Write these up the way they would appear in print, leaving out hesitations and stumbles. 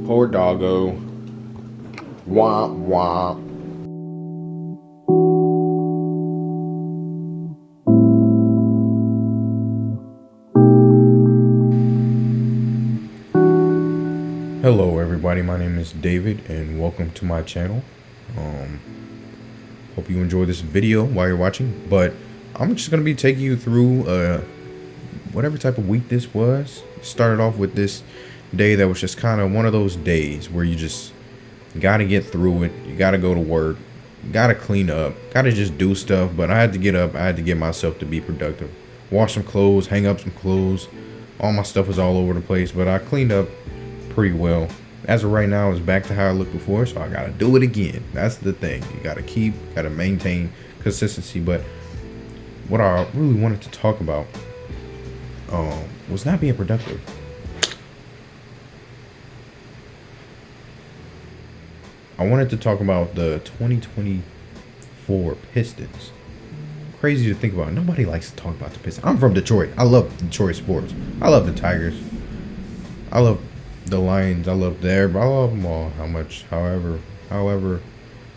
Poor doggo. Womp womp. Hello everybody, my name is David and welcome to my channel. Hope you enjoy this video while you're watching, but I'm just going to be taking you through whatever type of week this was. Started off with this day that was just kind of one of those days where you just got to get through it. You got to go to work, got to clean up, got to just do stuff, but I had to get up, I had to get myself to be productive. Wash some clothes, hang up some clothes. All my stuff was all over the place, but I cleaned up pretty well. As of right now, it's back to how I looked before, so I gotta do it again. That's the thing. You gotta maintain consistency. But what I really wanted to talk about was not being productive. I wanted to talk about the 2024 Pistons. Crazy to think about. Nobody likes to talk about the Pistons. I'm from Detroit. I love Detroit sports. I love the Tigers. I love the Lions. I love I love them all. However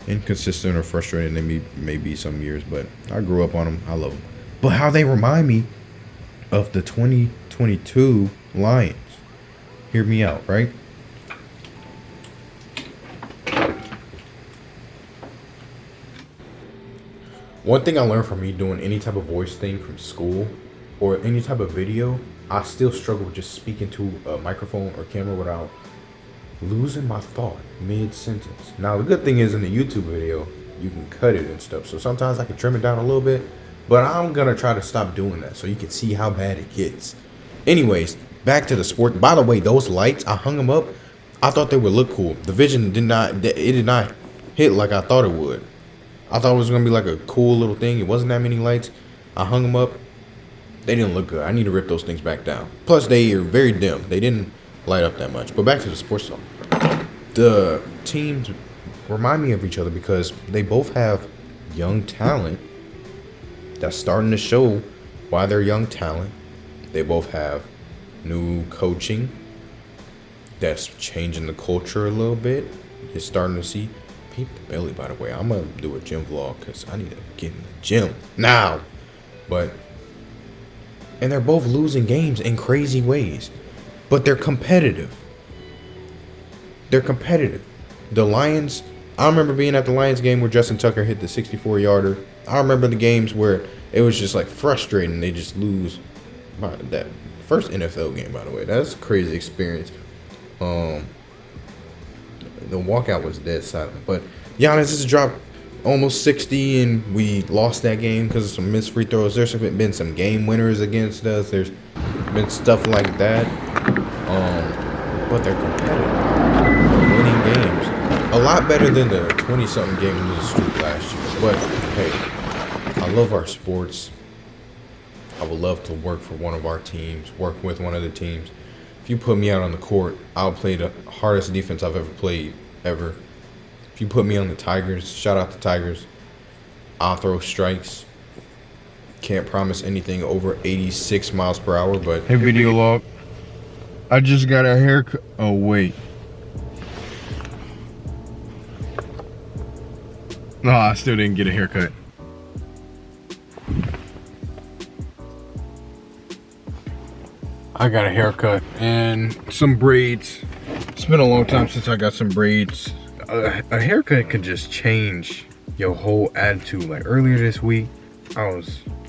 inconsistent or frustrating they may be some years, but I grew up on them. I love them. But how they remind me of the 2022 Lions. Hear me out, right? One thing I learned from me doing any type of voice thing from school or any type of video, I still struggle with just speaking to a microphone or camera without losing my thought mid-sentence. Now, the good thing is in the YouTube video, you can cut it and stuff. So sometimes I can trim it down a little bit, but I'm going to try to stop doing that so you can see how bad it gets. Anyways, back to the sport. By the way, those lights, I hung them up. I thought they would look cool. The vision did not hit like I thought it would. I thought it was going to be like a cool little thing. It wasn't that many lights. I hung them up. They didn't look good. I need to rip those things back down. Plus, they are very dim. They didn't light up that much. But back to the sports talk. The teams remind me of each other because they both have young talent that's starting to show why they're young talent. They both have new coaching that's changing the culture a little bit. You're starting to see. Peep the belly, by the way. I'm going to do a gym vlog because I need to get in the gym now. And they're both losing games in crazy ways. But they're competitive. The Lions, I remember being at the Lions game where Justin Tucker hit the 64-yarder. I remember the games where it was just like frustrating. They just lose. That first NFL game, by the way. That's a crazy experience. The walkout was dead silent. But Giannis has dropped almost 60, and we lost that game because of some missed free throws. There's been some game winners against us. There's been stuff like that. But they're competitive. They're winning games. A lot better than the 20-something game losing streak last year. But, hey, I love our sports. I would love to work for one of our teams, work with one of the teams. If you put me out on the court, I'll play the hardest defense I've ever played, ever. If you put me on the Tigers, shout out the Tigers, I'll throw strikes. Can't promise anything over 86 miles per hour, but... Hey, video log. I just got a haircut. Oh, wait. No, I still didn't get a haircut. I got a haircut and some braids. It's been a long time since I got some braids. A haircut can just change your whole attitude. Like earlier this week, I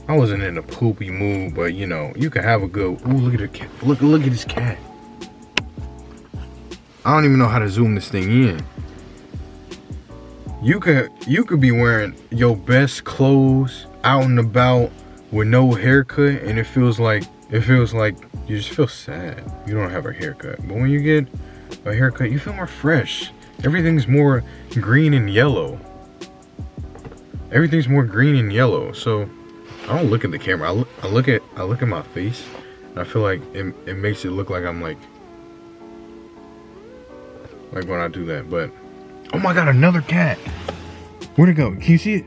wasn't in a poopy mood, but you know, you can have a good. Ooh, look at the cat. Look at this cat. I don't even know how to zoom this thing in. You could be wearing your best clothes out and about with no haircut, and it feels like you just feel sad. You don't have a haircut, but when you get a haircut, you feel more fresh. Everything's more green and yellow. So I don't look at the camera. I look at my face, and I feel like it makes it look like I'm like when I do that. But oh my God, another cat. Where'd it go? Can you see it?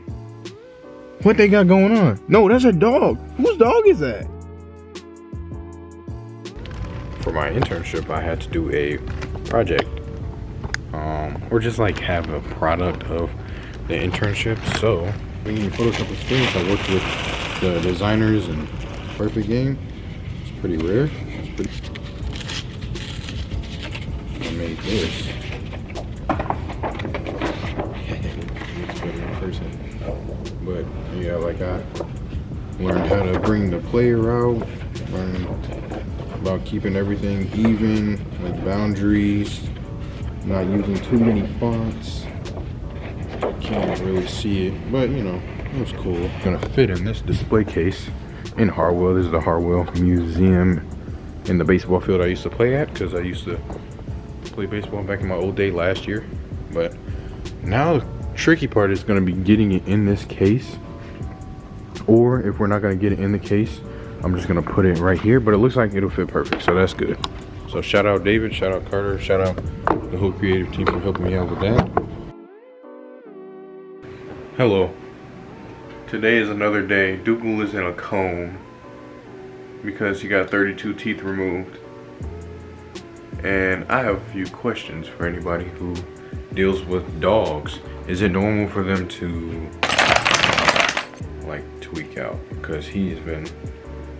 What they got going on? No, that's a dog. Whose dog is that? For my internship, I had to do a project or just like have a product of the internship. So in Photoshop experience, I worked with the designers in Perfect Game. It's pretty rare. It's pretty. I made this. It's better in person. But yeah, like I learned how to bring the player out, learned about keeping everything even, like boundaries, not using too many fonts. Can't really see it, but you know, it was cool. It's gonna fit in this display case in Hartwell. This is the Hartwell Museum in the baseball field I used to play at, because I used to play baseball back in my old day last year. But now the tricky part is gonna be getting it in this case, or if we're not gonna get it in the case, I'm just gonna put it right here, but it looks like it'll fit perfect, so that's good. So shout out David, shout out Carter, shout out the whole creative team for helping me out with that. Hello. Today is another day. Dougal is in a cone because he got 32 teeth removed. And I have a few questions for anybody who deals with dogs. Is it normal for them to like tweak out? Because he's been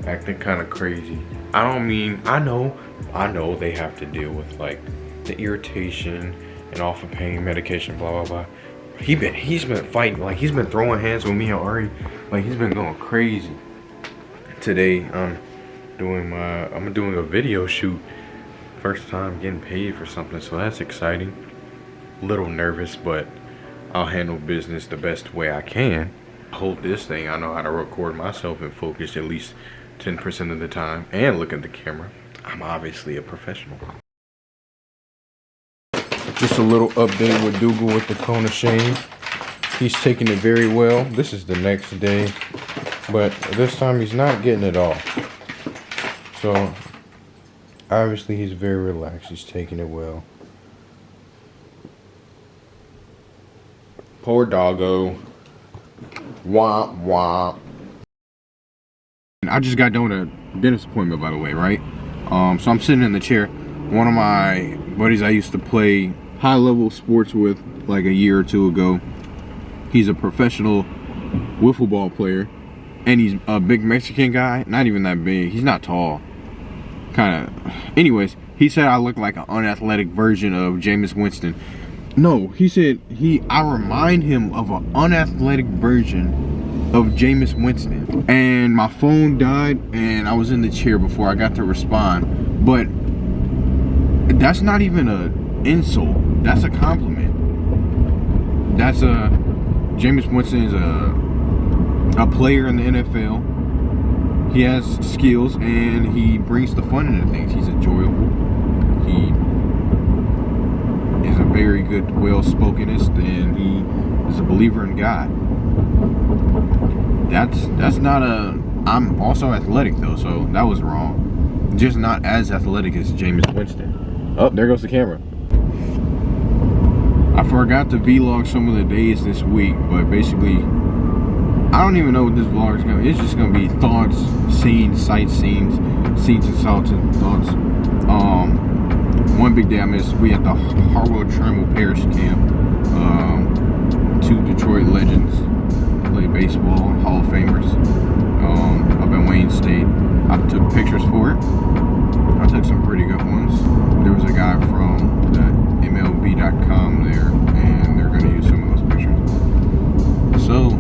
acting kind of crazy. I know they have to deal with like the irritation and off of pain medication, blah blah blah. He's been fighting, like he's been throwing hands with me and Ari, like he's been going crazy. Today I'm doing a video shoot. First time getting paid for something, so that's exciting. A little nervous, but I'll handle business the best way I can. Hold this thing, I know how to record myself and focus at least 10% of the time and look at the camera. I'm obviously a professional. Just a little update with Dougal with the cone of shame. He's taking it very well. This is the next day, but this time he's not getting it off. So obviously he's very relaxed. He's taking it well. Poor doggo. Womp womp. I just got done with a dentist appointment, by the way, right? So I'm sitting in the chair. One of my buddies I used to play high-level sports with like a year or two ago, he's a professional wiffle ball player, and he's a big Mexican guy. Not even that big. He's not tall. Kind of. Anyways, he said I look like an unathletic version of Jameis Winston. No, he said I remind him of an unathletic version of Jameis Winston. And my phone died, and I was in the chair before I got to respond. But that's not even an insult. That's a compliment. Jameis Winston is a player in the NFL. He has skills and he brings the fun into things. He's enjoyable. He is a very good, well-spokenist, and he is a believer in God. That's not a. I'm also athletic though, so that was wrong. Just not as athletic as Jameis Winston. Oh, there goes the camera. I forgot to vlog some of the days this week, but basically, I don't even know what this vlog is gonna be. It's just gonna be thoughts, scenes, sight scenes, seats and salts and thoughts. One big day I missed, we at the Hartwell Trammell Parish Camp. Two Detroit legends play baseball, Hall of Famers, up in Wayne State. I took pictures for it. I took some pretty good ones. There was a guy from the MLB.com there, and they're gonna use some of those pictures. So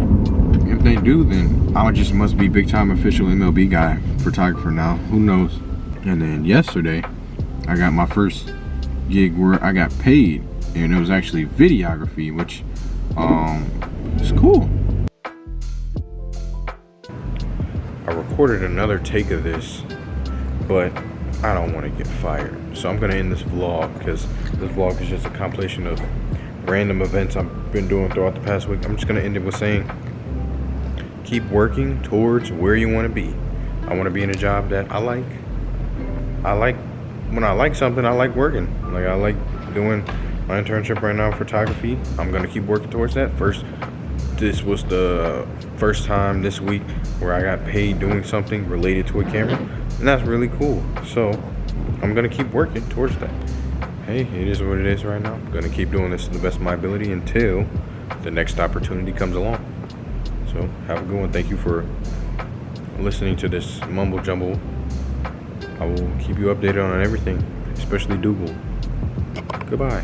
if they do, then I just must be big time official MLB guy, photographer now. Who knows? And then yesterday, I got my first gig where I got paid, and it was actually videography, which is cool. I recorded another take of this, but I don't want to get fired, so I'm gonna end this vlog because this vlog is just a compilation of random events I've been doing throughout the past week. I'm just gonna end it with saying, keep working towards where you want to be. I want to be in a job that I like. When I like something, I like working. Like, I like doing my internship right now, photography. I'm gonna keep working towards that. This was the first time this week where I got paid doing something related to a camera, and that's really cool. So I'm gonna keep working towards that. hey, it is what it is right now. I'm gonna keep doing this to the best of my ability until the next opportunity comes along. So have a good one. Thank you for listening to this mumble jumble. I will keep you updated on everything, especially Dougal. Goodbye.